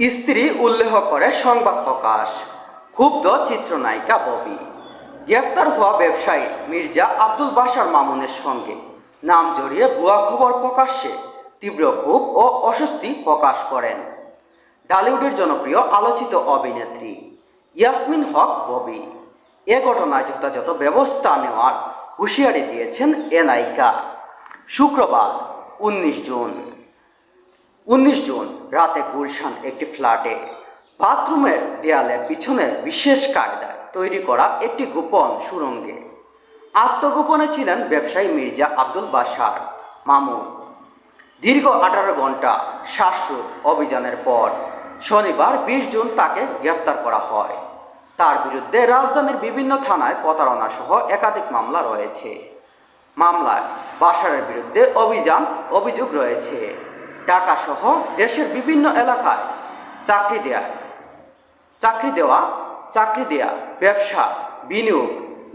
স্ত্রী উল্লেখ করে সংবাদ প্রকাশ। ক্ষুব্ধ চিত্রনায়িকা ববি। গ্রেফতার হওয়া ব্যবসায়ী মির্জা আব্দুল বাশার মামুনের সঙ্গে নাম জড়িয়ে ভুয়া খবর প্রকাশ্যে তীব্র ক্ষোভ ও অস্বস্তি প্রকাশ করেন ঢালিউডের জনপ্রিয় আলোচিত অভিনেত্রী ইয়াসমিন হক ববি। এ ঘটনায় যথাযথ ব্যবস্থা নেওয়ার হুঁশিয়ারি দিয়েছেন এ নায়িকা। শুক্রবার 19 জুন রাতে গুলশান একটি ফ্ল্যাটে বাথরুমের দেয়ালের পিছনে বিশেষ কায়দায় তৈরি করা একটি গোপন সুড়ঙ্গে আত্মগোপনে ছিলেন ব্যবসায়ী মির্জা আব্দুল বাশার মামুন। দীর্ঘ 18 ঘন্টা শ্বাসরোধ অভিযানের পর শনিবার 20 জুন তাকে গ্রেফতার করা হয়। তার বিরুদ্ধে রাজধানীর বিভিন্ন থানায় প্রতারণা সহ একাধিক মামলা রয়েছে। মামলায় বাশারের বিরুদ্ধে অভিযোগ রয়েছে ঢাকা সহ দেশের বিভিন্ন এলাকায় চাকরি দেয়া, ব্যবসা, বিনিয়োগ,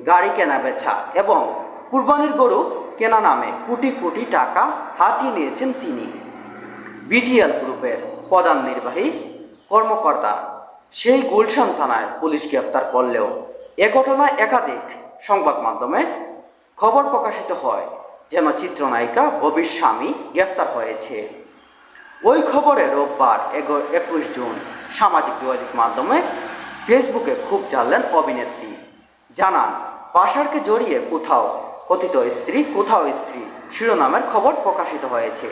গাড়ি কেনা বেচা এবং কুরবানির গরু কেনা নামে কোটি কোটি টাকা হাতিয়ে নিয়েছেন তিনি। বিটিএল গ্রুপের প্রধান নির্বাহী কর্মকর্তা সেই গুলশান থানায় পুলিশ গ্রেপ্তার করলেও এ ঘটনায় একাধিক সংবাদ মাধ্যমে খবর প্রকাশিত হয় যেন চিত্রনায়িকা ববির স্বামী গ্রেফতার হয়েছে। ওই খবরে রোববার 21 জুন সামাজিক যোগাযোগ মাধ্যমে ফেসবুকে খুব জ্বাললেন অভিনেত্রী। জানান, বাশারকে জড়িয়ে কোথাও কথিত স্ত্রী কোথাও স্ত্রী শিরোনামের খবর প্রকাশিত হয়েছে।